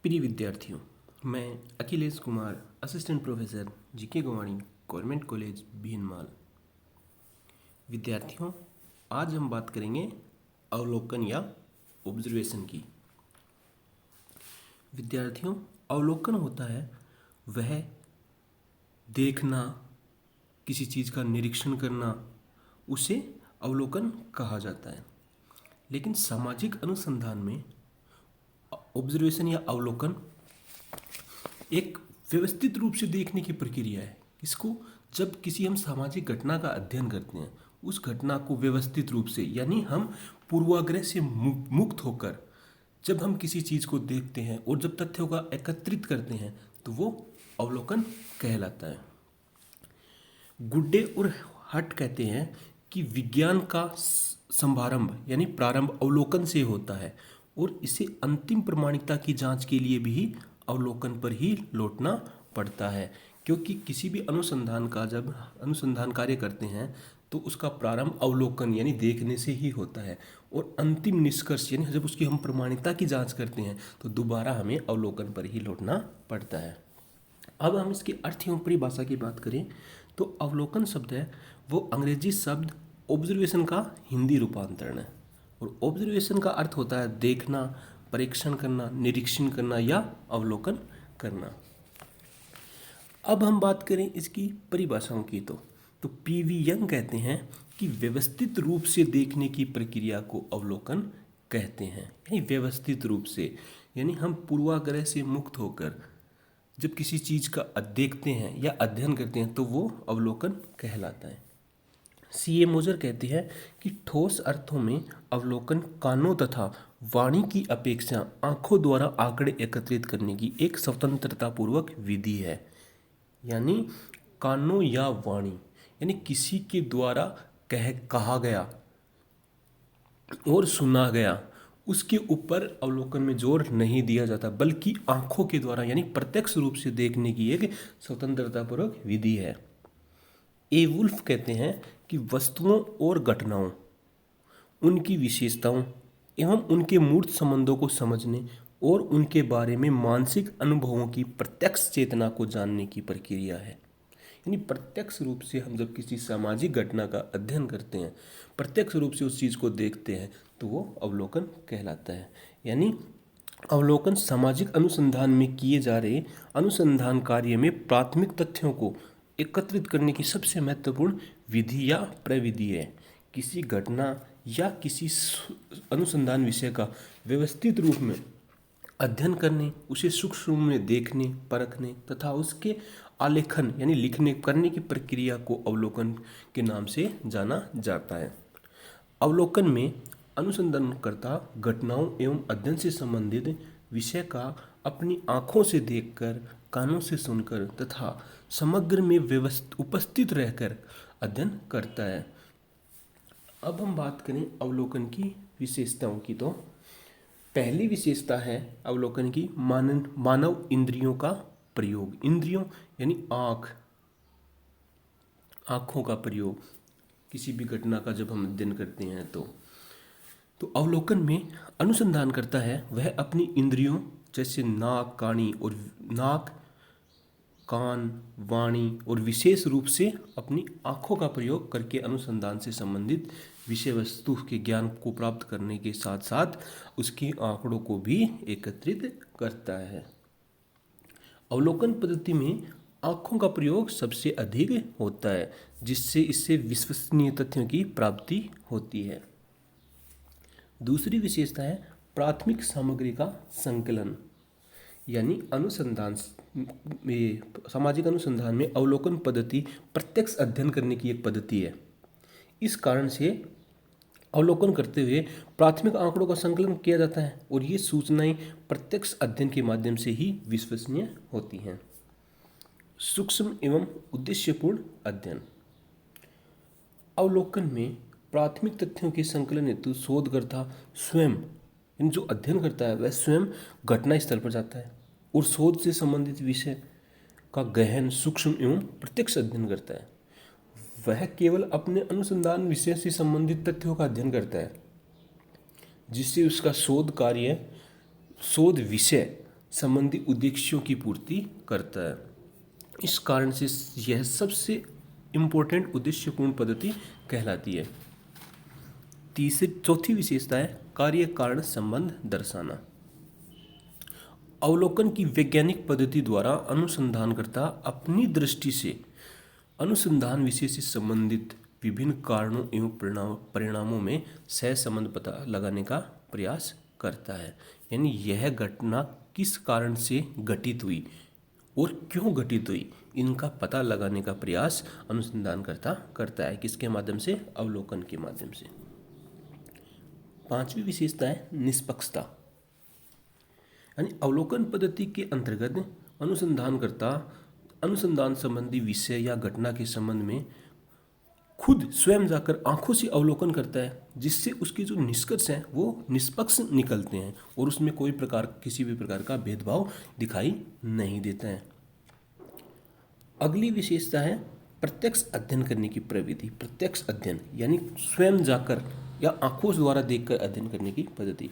प्रिय विद्यार्थियों, मैं Akhilesh Kumar, assistant professor G K Govani, government college Bhinmal. विद्यार्थियों, आज हम बात करेंगे अवलोकन या ऑब्जर्वेशन की। विद्यार्थियों, अवलोकन होता है वह देखना, किसी चीज़ का निरीक्षण करना, उसे अवलोकन कहा जाता है। लेकिन सामाजिक अनुसंधान में ऑब्जर्वेशन या अवलोकन एक व्यवस्थित रूप से देखने की प्रक्रिया है। इसको जब किसी हम सामाजिक घटना का अध्ययन करते हैं, उस घटना को व्यवस्थित रूप से, यानी हम पूर्वाग्रह से मुक्त होकर जब हम किसी चीज़ को देखते हैं और जब तथ्यों का एकत्रित करते हैं, तो वो अवलोकन कहलाता है। गुड्डे और हट कहते हैं कि विज्ञान का समारंभ यानी प्रारंभ अवलोकन से होता है और इसे अंतिम प्रमाणिकता की जांच के लिए भी अवलोकन पर ही लौटना पड़ता है, क्योंकि किसी भी अनुसंधान का जब अनुसंधान कार्य करते हैं तो उसका प्रारंभ अवलोकन यानी देखने से ही होता है और अंतिम निष्कर्ष यानी जब उसकी हम प्रमाणिकता की जांच करते हैं तो दोबारा हमें अवलोकन पर ही लौटना पड़ता है। अब हम इसके अर्थ एवं परिभाषा की बात करें तो अवलोकन शब्द है वो अंग्रेजी शब्द ऑब्जर्वेशन का हिंदी रूपांतरण है और ऑब्जर्वेशन का अर्थ होता है देखना, परीक्षण करना, निरीक्षण करना या अवलोकन करना। अब हम बात करें इसकी परिभाषाओं की तो पीवी यंग कहते हैं कि व्यवस्थित रूप से देखने की प्रक्रिया को अवलोकन कहते हैं। यानी व्यवस्थित रूप से, यानी हम पूर्वाग्रह से मुक्त होकर जब किसी चीज़ का देखते हैं या अध्ययन करते हैं तो वो अवलोकन कहलाता है। सीए मोजर कहते हैं कि ठोस अर्थों में अवलोकन कानों तथा वाणी की अपेक्षा आंखों द्वारा आंकड़े एकत्रित करने की एक स्वतंत्रतापूर्वक विधि है। यानी कानों या वाणी यानी किसी के द्वारा कहा गया और सुना गया, उसके ऊपर अवलोकन में जोर नहीं दिया जाता, बल्कि आंखों के द्वारा यानी प्रत्यक्ष रूप से देखने की एक स्वतंत्रतापूर्वक विधि है। ए वुल्फ कहते हैं कि वस्तुओं और घटनाओं, उनकी विशेषताओं एवं उनके मूर्त संबंधों को समझने और उनके बारे में मानसिक अनुभवों की प्रत्यक्ष चेतना को जानने की प्रक्रिया है। यानी प्रत्यक्ष रूप से हम जब किसी सामाजिक घटना का अध्ययन करते हैं, प्रत्यक्ष रूप से उस चीज़ को देखते हैं तो वो अवलोकन कहलाता है। यानी अवलोकन सामाजिक अनुसंधान में किए जा रहे अनुसंधान कार्य में प्राथमिक तथ्यों को एकत्रित करने की सबसे महत्वपूर्ण विधि या प्रविधि है। किसी घटना या किसी अनुसंधान विषय का व्यवस्थित रूप में अध्ययन करने, उसे सूक्ष्म रूप में देखने, परखने तथा उसके आलेखन यानी लिखने करने की प्रक्रिया को अवलोकन के नाम से जाना जाता है। अवलोकन में अनुसंधानकर्ता घटनाओं एवं अध्ययन से संबंधित विषय का अपनी आँखों से देखकर, कानों से सुनकर तथा समग्र में उपस्थित रहकर अध्ययन करता है। अब हम बात करें अवलोकन की विशेषताओं की तो पहली विशेषता है अवलोकन की मानव इंद्रियों का प्रयोग। इंद्रियों यानी आँखों का प्रयोग किसी भी घटना का जब हम अध्ययन करते हैं तो अवलोकन में अनुसंधान करता है वह अपनी इंद्रियों जैसे नाक, कान, वाणी और विशेष रूप से अपनी आँखों का प्रयोग करके अनुसंधान से संबंधित विषय वस्तु के ज्ञान को प्राप्त करने के साथ साथ उसके आंकड़ों को भी एकत्रित करता है। अवलोकन पद्धति में आँखों का प्रयोग सबसे अधिक होता है, जिससे इससे विश्वसनीय तथ्यों की प्राप्ति होती है। दूसरी विशेषता है प्राथमिक सामग्री का संकलन। यानी अनुसंधान में, सामाजिक अनुसंधान में अवलोकन पद्धति प्रत्यक्ष अध्ययन करने की एक पद्धति है। इस कारण से अवलोकन करते हुए प्राथमिक आंकड़ों का संकलन किया जाता है और ये सूचनाएं प्रत्यक्ष अध्ययन के माध्यम से ही विश्वसनीय होती हैं। सूक्ष्म एवं उद्देश्यपूर्ण अध्ययन। अवलोकन में प्राथमिक तथ्यों के संकलन हेतु शोधकर्ता स्वयं, जो अध्ययन करता है वह स्वयं घटना स्थल पर जाता है और शोध से संबंधित विषय का गहन, सूक्ष्म एवं प्रत्यक्ष अध्ययन करता है। वह केवल अपने अनुसंधान विषय से संबंधित तथ्यों का अध्ययन करता है, जिससे उसका शोध कार्य, शोध विषय संबंधी उद्देश्यों की पूर्ति करता है। इस कारण से यह सबसे इम्पोर्टेंट उद्देश्यपूर्ण पद्धति कहलाती है। चौथी विशेषता है कार्य कारण संबंध दर्शाना। अवलोकन की वैज्ञानिक पद्धति द्वारा अनुसंधानकर्ता अपनी दृष्टि से अनुसंधान विषय से संबंधित विभिन्न कारणों एवं परिणामों में सहसंबंध पता लगाने का प्रयास करता है। यानी यह घटना किस कारण से घटित हुई और क्यों घटित हुई, इनका पता लगाने का प्रयास अनुसंधानकर्ता करता है। किसके माध्यम से? अवलोकन के माध्यम से। पांचवी विशेषता है निष्पक्षता। यानी अवलोकन पद्धति के अंतर्गत अनुसंधानकर्ता अनुसंधान संबंधी विषय या घटना के संबंध में खुद स्वयं जाकर आंखों से अवलोकन करता है, जिससे उसके जो निष्कर्ष हैं वो निष्पक्ष निकलते हैं और उसमें कोई किसी भी प्रकार का भेदभाव दिखाई नहीं देता है। अगली विशेषता है प्रत्यक्ष अध्ययन करने की प्रवृत्ति। प्रत्यक्ष अध्ययन यानी स्वयं जाकर या आंखों द्वारा देखकर अध्ययन करने की पद्धति।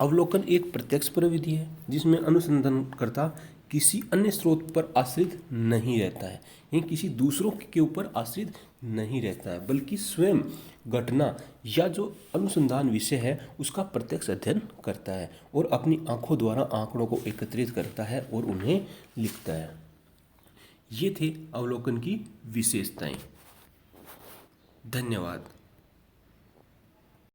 अवलोकन एक प्रत्यक्ष प्रवृत्ति है जिसमें अनुसंधानकर्ता किसी अन्य स्रोत पर आश्रित नहीं रहता है, यानी किसी दूसरों के ऊपर आश्रित नहीं रहता है, बल्कि स्वयं घटना या जो अनुसंधान विषय है उसका प्रत्यक्ष अध्ययन करता है और अपनी आंखों द्वारा आंकड़ों को एकत्रित करता है और उन्हें लिखता है। ये थे अवलोकन की विशेषताएं। धन्यवाद।